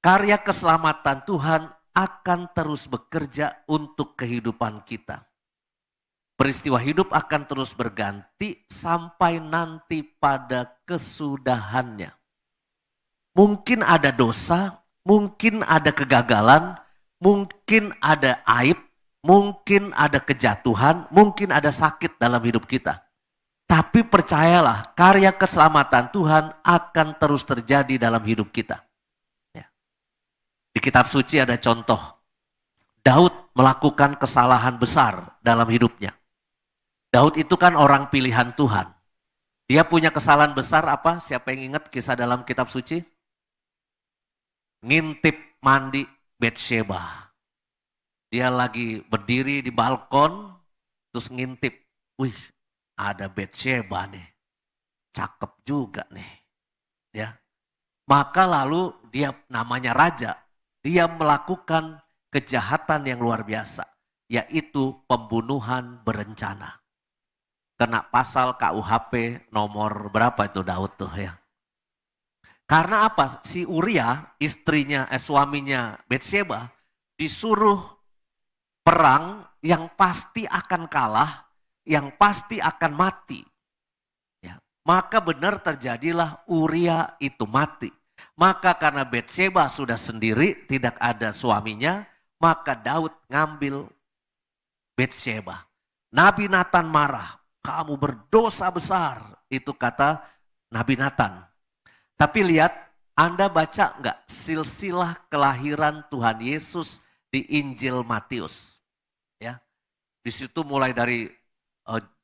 Karya keselamatan Tuhan akan terus bekerja untuk kehidupan kita. Peristiwa hidup akan terus berganti sampai nanti pada kesudahannya. Mungkin ada dosa, mungkin ada kegagalan, mungkin ada aib, mungkin ada kejatuhan, mungkin ada sakit dalam hidup kita. Tapi percayalah, karya keselamatan Tuhan akan terus terjadi dalam hidup kita. Ya. Di kitab suci ada contoh, Daud melakukan kesalahan besar dalam hidupnya. Daud itu kan orang pilihan Tuhan. Dia punya kesalahan besar apa? Siapa yang ingat kisah dalam kitab suci? Ngintip mandi Betsheba. Dia lagi berdiri di balkon, terus ngintip. Wih, ada Betsheba nih. Cakep juga nih. Ya. Maka lalu dia namanya raja. Dia melakukan kejahatan yang luar biasa. Yaitu pembunuhan berencana. Kena pasal KUHP nomor berapa itu Daud tuh ya. Karena apa? Si Uria, suaminya Betsheba, disuruh perang yang pasti akan kalah, yang pasti akan mati. Ya. Maka benar terjadilah Uria itu mati. Maka karena Betsheba sudah sendiri, tidak ada suaminya, maka Daud ngambil Betsheba. Nabi Nathan marah. Kamu berdosa besar, itu kata Nabi Nathan. Tapi lihat, Anda baca enggak silsilah kelahiran Tuhan Yesus di Injil Matius? Ya, di situ mulai dari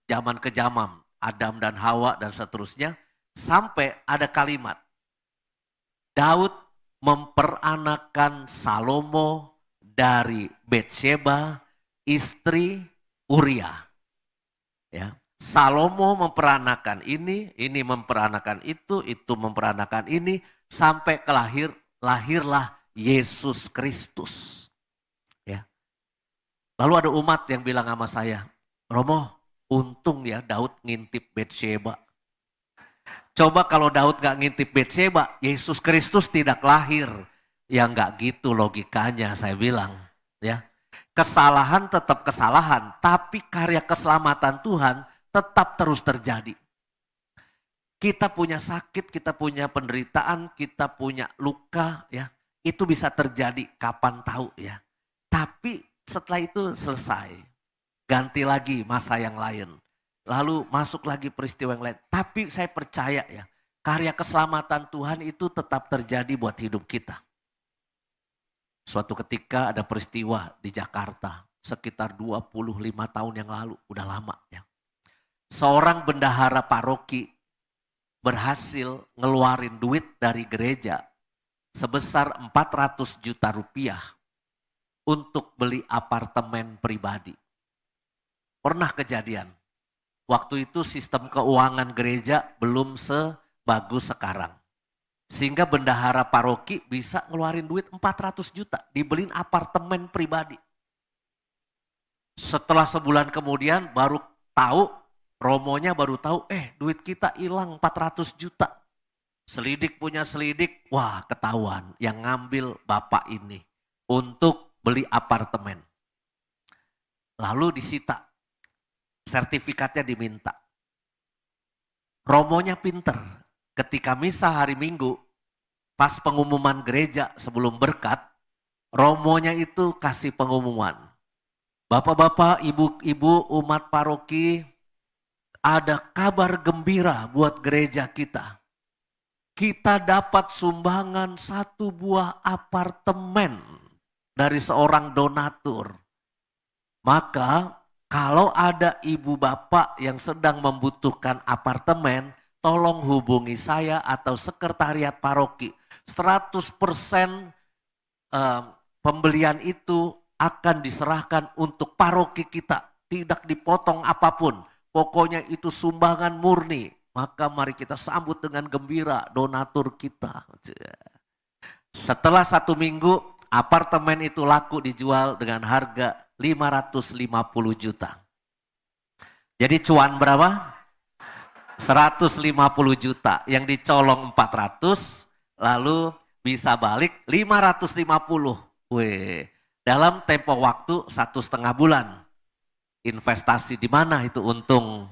zaman ke zaman, Adam dan Hawa dan seterusnya, sampai ada kalimat, Daud memperanakan Salomo dari Betsheba, istri Uria. Ya. Salomo memperanakan ini memperanakan itu memperanakan ini, sampai lahirlah Yesus Kristus. Ya. Lalu ada umat yang bilang sama saya, Romo, untung ya Daud ngintip Betsheba. Coba kalau Daud gak ngintip Betsheba, Yesus Kristus tidak lahir. Ya gak gitu logikanya saya bilang. Ya. Kesalahan tetap kesalahan, tapi karya keselamatan Tuhan tetap terus terjadi. Kita punya sakit, kita punya penderitaan, kita punya luka, ya itu bisa terjadi kapan tahu ya. Tapi setelah itu selesai, ganti lagi masa yang lain, lalu masuk lagi peristiwa yang lain. Tapi saya percaya ya, karya keselamatan Tuhan itu tetap terjadi buat hidup kita. Suatu ketika ada peristiwa di Jakarta, sekitar 25 tahun yang lalu, udah lama ya. Seorang bendahara paroki berhasil ngeluarin duit dari gereja sebesar 400 juta rupiah untuk beli apartemen pribadi. Pernah kejadian, waktu itu sistem keuangan gereja belum sebagus sekarang. Sehingga bendahara paroki bisa ngeluarin duit 400 juta, dibeliin apartemen pribadi. Setelah sebulan kemudian baru tahu, Romonya baru tahu, duit kita hilang 400 juta. Selidik punya selidik, wah ketahuan yang ngambil bapak ini untuk beli apartemen. Lalu disita, sertifikatnya diminta. Romonya pinter, ketika misa hari Minggu, pas pengumuman gereja sebelum berkat, Romonya itu kasih pengumuman. Bapak-bapak, ibu-ibu umat paroki, ada kabar gembira buat gereja kita. Kita dapat sumbangan 1 buah apartemen dari seorang donatur. Maka kalau ada ibu bapak yang sedang membutuhkan apartemen, tolong hubungi saya atau sekretariat paroki. 100% pembelian itu akan diserahkan untuk paroki kita. Tidak dipotong apapun. Pokoknya itu sumbangan murni. Maka mari kita sambut dengan gembira donatur kita. Setelah 1 minggu, apartemen itu laku dijual dengan harga 550 juta. Jadi cuan berapa? 150 juta. Yang dicolong 400, lalu bisa balik 550. Wih, dalam tempo waktu 1,5 bulan. Investasi di mana itu untung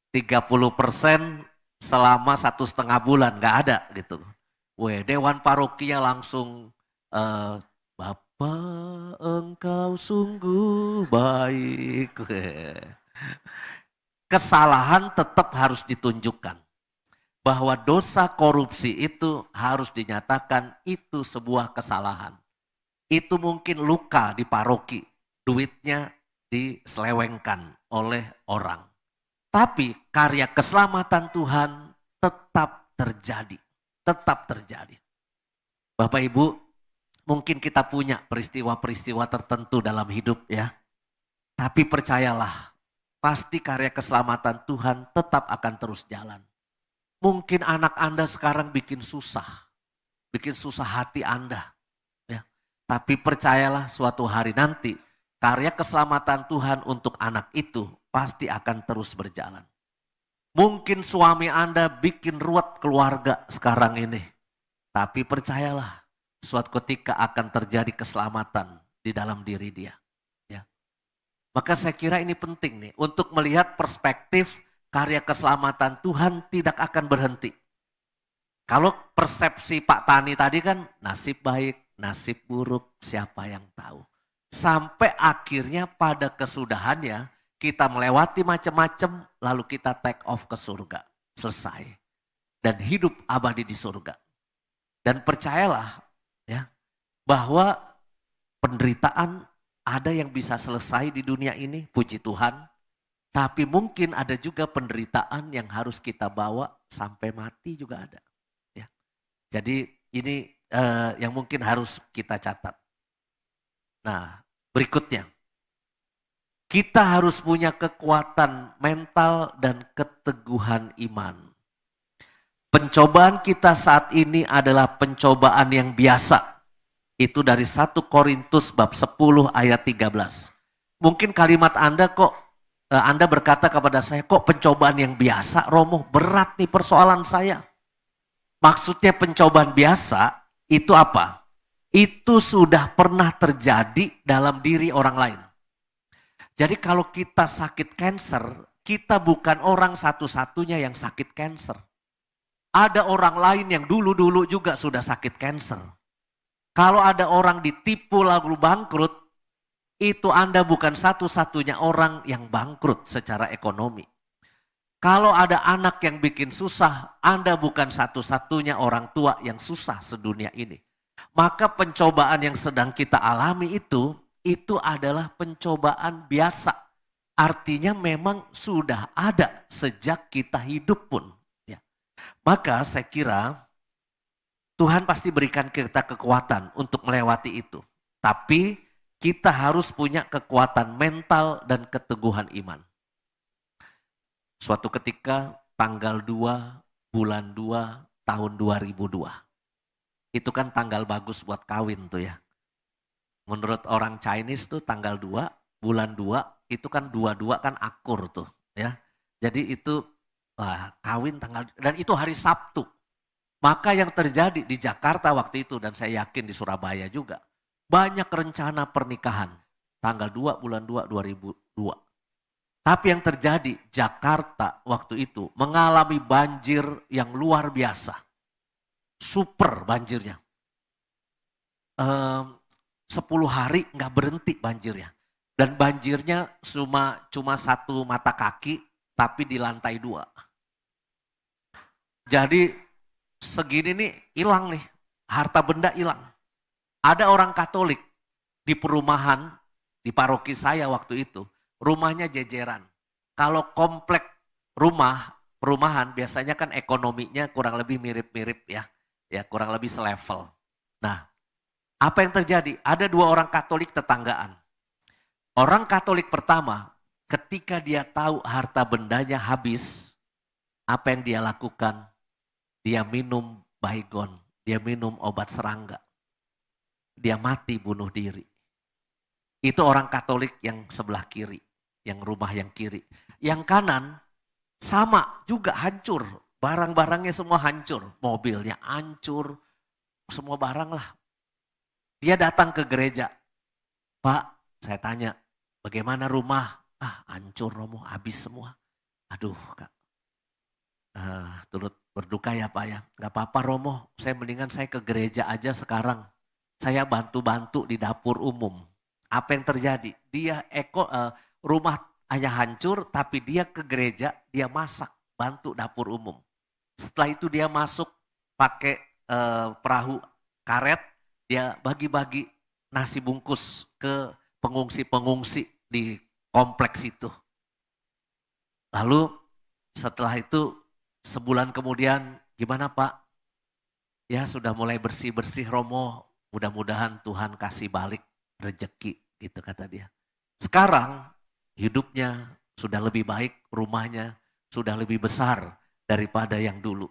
30% selama 1,5 bulan, nggak ada gitu. Weh, dewan parokinya langsung, Bapak engkau sungguh baik. Weh. Kesalahan tetap harus ditunjukkan. Bahwa dosa korupsi itu harus dinyatakan itu sebuah kesalahan. Itu mungkin luka di paroki, duitnya diselewengkan oleh orang. Tapi karya keselamatan Tuhan tetap terjadi. Tetap terjadi. Bapak Ibu, mungkin kita punya peristiwa-peristiwa tertentu dalam hidup ya. Tapi percayalah, pasti karya keselamatan Tuhan tetap akan terus jalan. Mungkin anak Anda sekarang bikin susah hati Anda. Ya. Tapi percayalah suatu hari nanti, karya keselamatan Tuhan untuk anak itu pasti akan terus berjalan. Mungkin suami Anda bikin ruwet keluarga sekarang ini. Tapi percayalah, suatu ketika akan terjadi keselamatan di dalam diri dia. Ya. Maka saya kira ini penting nih, untuk melihat perspektif karya keselamatan Tuhan tidak akan berhenti. Kalau persepsi Pak Tani tadi kan, nasib baik, nasib buruk, siapa yang tahu. Sampai akhirnya pada kesudahannya, kita melewati macam-macam, lalu kita take off ke surga. Selesai. Dan hidup abadi di surga. Dan percayalah ya, bahwa penderitaan ada yang bisa selesai di dunia ini, puji Tuhan. Tapi mungkin ada juga penderitaan yang harus kita bawa sampai mati juga ada. Ya. Jadi ini yang mungkin harus kita catat. Nah, berikutnya. Kita harus punya kekuatan mental dan keteguhan iman. Pencobaan kita saat ini adalah pencobaan yang biasa. Itu dari 1 Korintus bab 10 ayat 13. Mungkin kalimat Anda Anda berkata kepada saya, kok pencobaan yang biasa, Romo, berat nih persoalan saya. Maksudnya pencobaan biasa itu apa? Itu sudah pernah terjadi dalam diri orang lain. Jadi kalau kita sakit kanker, kita bukan orang satu-satunya yang sakit kanker. Ada orang lain yang dulu-dulu juga sudah sakit kanker. Kalau ada orang ditipu lalu bangkrut, itu Anda bukan satu-satunya orang yang bangkrut secara ekonomi. Kalau ada anak yang bikin susah, Anda bukan satu-satunya orang tua yang susah sedunia ini. Maka pencobaan yang sedang kita alami itu adalah pencobaan biasa. Artinya memang sudah ada sejak kita hidup pun. Ya. Maka saya kira Tuhan pasti berikan kita kekuatan untuk melewati itu. Tapi kita harus punya kekuatan mental dan keteguhan iman. Suatu ketika tanggal 2 bulan 2 tahun 2002. Itu kan tanggal bagus buat kawin tuh ya. Menurut orang Chinese tuh tanggal 2, bulan 2, itu kan 22 kan akur tuh ya. Jadi itu kawin tanggal, dan itu hari Sabtu. Maka yang terjadi di Jakarta waktu itu, dan saya yakin di Surabaya juga, banyak rencana pernikahan. Tanggal 2 bulan 2 2002. Tapi yang terjadi, Jakarta waktu itu mengalami banjir yang luar biasa. Super banjirnya. 10 hari nggak berhenti banjirnya. Dan banjirnya cuma 1 mata kaki tapi di lantai 2. Jadi segini nih hilang nih, harta benda hilang. Ada orang Katolik di perumahan, di paroki saya waktu itu, rumahnya jejeran. Kalau komplek perumahan biasanya kan ekonominya kurang lebih mirip-mirip ya kurang lebih selevel. Nah, apa yang terjadi? Ada 2 orang Katolik tetanggaan. Orang Katolik pertama, ketika dia tahu harta bendanya habis, apa yang dia lakukan? Dia minum baygon, dia minum obat serangga. Dia mati bunuh diri. Itu orang Katolik yang sebelah kiri, yang rumah yang kiri. Yang kanan sama juga hancur, barang-barangnya semua hancur, mobilnya hancur, semua barang lah. Dia datang ke gereja, Pak, saya tanya, bagaimana rumah? Hancur Romo, habis semua. Aduh Kak, turut berduka ya Pak ya. Gak apa-apa Romo, mendingan saya ke gereja aja sekarang. Saya bantu-bantu di dapur umum. Apa yang terjadi? Dia rumah hanya hancur, tapi dia ke gereja, dia masak, bantu dapur umum. Setelah itu dia masuk pakai perahu karet, dia bagi-bagi nasi bungkus ke pengungsi-pengungsi di kompleks itu. Lalu setelah itu sebulan kemudian, gimana Pak? Ya sudah mulai bersih-bersih Romo, mudah-mudahan Tuhan kasih balik rezeki gitu kata dia. Sekarang hidupnya sudah lebih baik, rumahnya sudah lebih besar daripada yang dulu.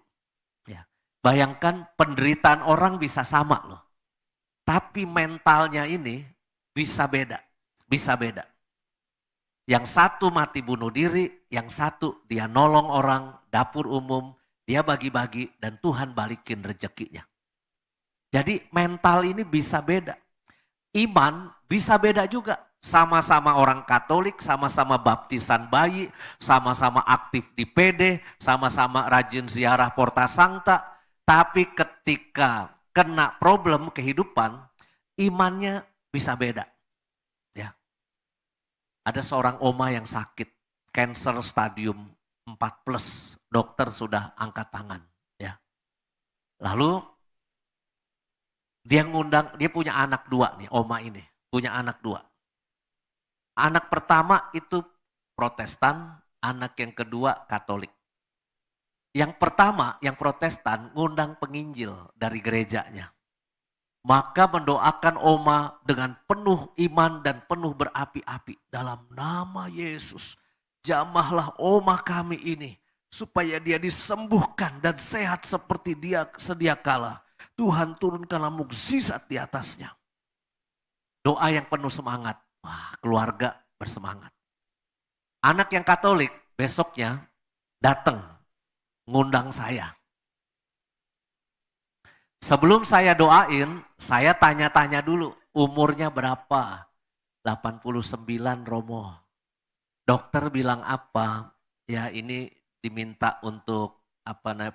Ya. Bayangkan penderitaan orang bisa sama loh. Tapi mentalnya ini bisa beda. Bisa beda. Yang satu mati bunuh diri, yang satu dia nolong orang, dapur umum, dia bagi-bagi dan Tuhan balikin rezekinya. Jadi mental ini bisa beda. Iman bisa beda juga. Sama-sama orang Katolik, sama-sama baptisan bayi, sama-sama aktif di PD, sama-sama rajin ziarah Porta Sancta. Tapi ketika kena problem kehidupan, imannya bisa beda. Ya. Ada seorang oma yang sakit, cancer stadium 4+, dokter sudah angkat tangan. Ya. Lalu dia punya anak 2 nih, oma ini, punya anak 2. Anak pertama itu Protestan, anak yang kedua Katolik. Yang pertama, yang Protestan ngundang penginjil dari gerejanya. Maka mendoakan oma dengan penuh iman dan penuh berapi-api. Dalam nama Yesus, jamahlah oma kami ini supaya dia disembuhkan dan sehat seperti dia sedia kala. Tuhan turunkanlah mukjizat di atasnya. Doa yang penuh semangat. Wah, keluarga bersemangat. Anak yang Katolik besoknya datang ngundang saya. Sebelum saya doain, saya tanya-tanya dulu umurnya berapa. 89 Romo. Dokter bilang apa? Ya ini diminta untuk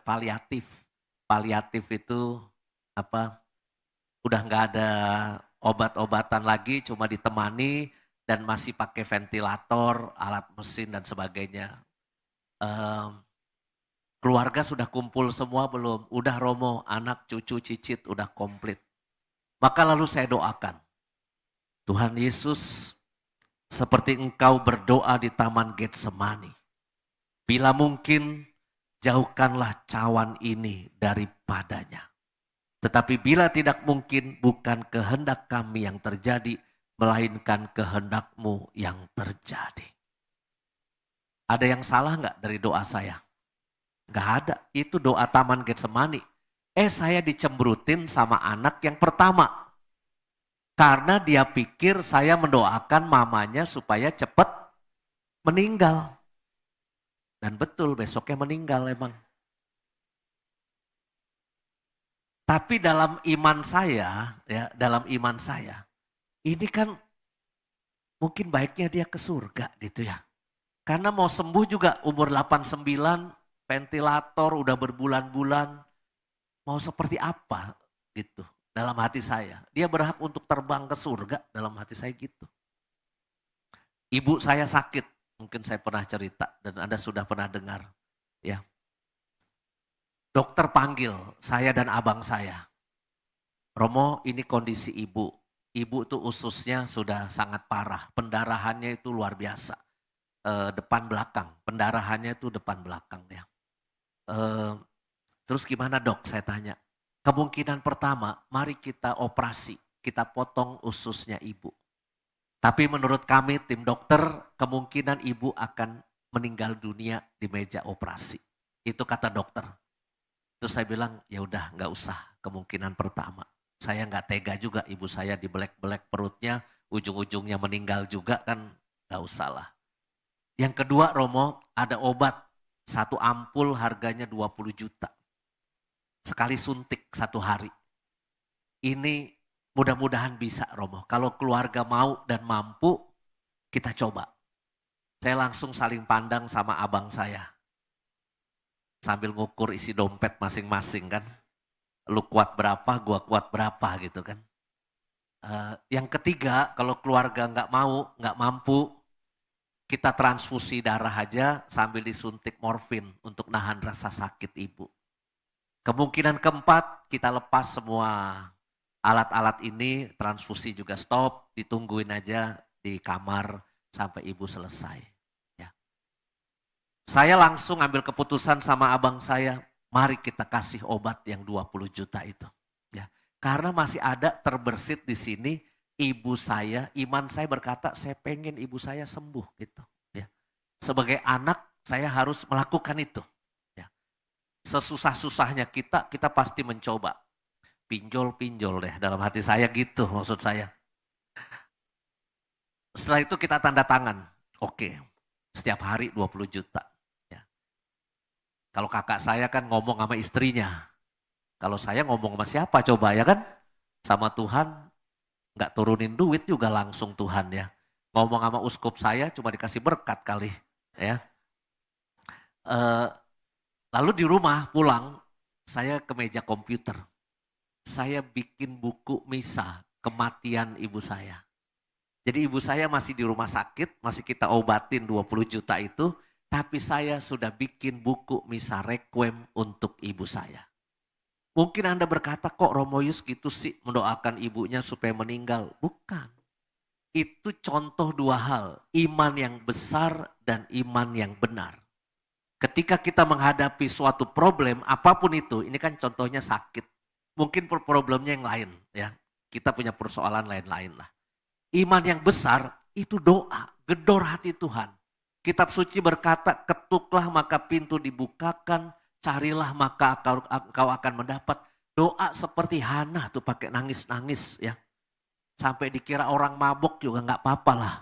paliatif. Paliatif itu udah nggak ada obat-obatan lagi, cuma ditemani dan masih pakai ventilator, alat mesin dan sebagainya. Keluarga sudah kumpul semua belum? Udah Romo, anak, cucu, cicit udah komplit. Maka lalu saya doakan. Tuhan Yesus, seperti Engkau berdoa di Taman Getsemani. Bila mungkin, jauhkanlah cawan ini daripadanya. Tetapi bila tidak mungkin, bukan kehendak kami yang terjadi, melainkan kehendak-Mu yang terjadi. Ada yang salah nggak dari doa saya? Nggak ada, itu doa Taman Getsemani. Saya dicemberutin sama anak yang pertama. Karena dia pikir saya mendoakan mamanya supaya cepat meninggal. Dan betul besoknya meninggal emang. Tapi dalam iman saya, ini kan mungkin baiknya dia ke surga gitu ya. Karena mau sembuh juga umur 89, ventilator udah berbulan-bulan, mau seperti apa gitu dalam hati saya. Dia berhak untuk terbang ke surga dalam hati saya gitu. Ibu saya sakit, Mungkin saya pernah cerita dan Anda sudah pernah dengar. Ya. Dokter panggil saya dan abang saya. Romo, ini kondisi ibu. Ibu tuh ususnya sudah sangat parah. Pendarahannya itu luar biasa. Depan belakang. Pendarahannya itu depan belakang ya. Terus gimana dok? Saya tanya. Kemungkinan pertama, mari kita operasi. Kita potong ususnya ibu. Tapi menurut kami tim dokter, kemungkinan ibu akan meninggal dunia di meja operasi. Itu kata dokter. Terus saya bilang, ya udah nggak usah kemungkinan pertama. Saya nggak tega juga ibu saya dibelek-belek perutnya, ujung-ujungnya meninggal juga kan nggak usah lah. Yang kedua Romo, ada obat, 1 ampul harganya 20 juta. Sekali suntik 1 hari. Ini mudah-mudahan bisa Romo. Kalau keluarga mau dan mampu, kita coba. Saya langsung saling pandang sama abang saya. Sambil ngukur isi dompet masing-masing kan. Lu kuat berapa, gua kuat berapa gitu kan. Yang ketiga, kalau keluarga nggak mau, nggak mampu, kita transfusi darah aja sambil disuntik morfin untuk nahan rasa sakit ibu. Kemungkinan keempat, kita lepas semua alat-alat ini, transfusi juga stop, ditungguin aja di kamar sampai ibu selesai. Ya. Saya langsung ambil keputusan sama abang saya, mari kita kasih obat yang 20 juta itu. Ya. Karena masih ada terbersit di sini, ibu saya, iman saya berkata, saya pengen ibu saya sembuh gitu. Ya. Sebagai anak, saya harus melakukan itu. Ya. Sesusah-susahnya kita pasti mencoba. Pinjol-pinjol deh dalam hati saya gitu maksud saya. Setelah itu kita tanda tangan. Oke, setiap hari 20 juta. Ya. Kalau kakak saya kan ngomong sama istrinya. Kalau saya ngomong sama siapa coba ya kan? Sama Tuhan nggak turunin duit juga langsung Tuhan ya. Ngomong sama uskup saya cuma dikasih berkat kali. Ya. Lalu di rumah pulang saya ke meja komputer. Saya bikin buku misa kematian ibu saya. Jadi ibu saya masih di rumah sakit, masih kita obatin 20 juta itu, tapi saya sudah bikin buku misa requiem untuk ibu saya. Mungkin Anda berkata, kok Romo Yus gitu sih mendoakan ibunya supaya meninggal? Bukan. Itu contoh 2 hal, iman yang besar dan iman yang benar. Ketika kita menghadapi suatu problem, apapun itu, ini kan contohnya sakit. Mungkin problemnya yang lain ya. Kita punya persoalan lain-lain lah. Iman yang besar itu doa, gedor hati Tuhan. Kitab suci berkata, ketuklah maka pintu dibukakan, carilah maka engkau akan mendapat. Doa seperti Hana tuh pakai nangis-nangis ya. Sampai dikira orang mabok juga nggak apa-apa lah.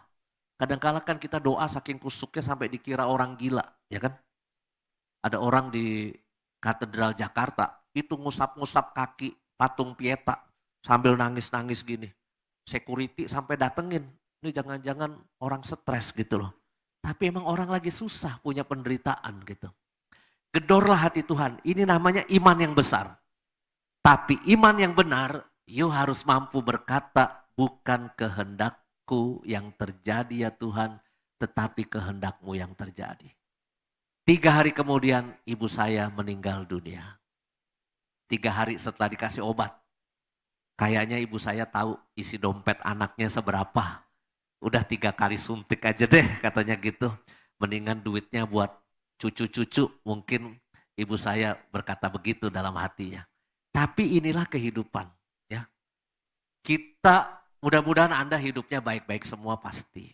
Kadang-kala kan kita doa saking kusuknya sampai dikira orang gila ya kan. Ada orang di Katedral Jakarta, itu ngusap-ngusap kaki patung Pieta sambil nangis-nangis gini. Security sampai datengin, ini jangan-jangan orang stres gitu loh. Tapi emang orang lagi susah punya penderitaan gitu. Gedorlah hati Tuhan, ini namanya iman yang besar. Tapi iman yang benar, you harus mampu berkata, bukan kehendakku yang terjadi ya Tuhan, tetapi kehendakmu yang terjadi. 3 hari kemudian ibu saya meninggal dunia. 3 hari setelah dikasih obat. Kayaknya ibu saya tahu isi dompet anaknya seberapa. Udah 3 kali suntik aja deh katanya gitu. Mendingan duitnya buat cucu-cucu. Mungkin ibu saya berkata begitu dalam hatinya. Tapi inilah kehidupan. Ya. Kita mudah-mudahan Anda hidupnya baik-baik semua pasti.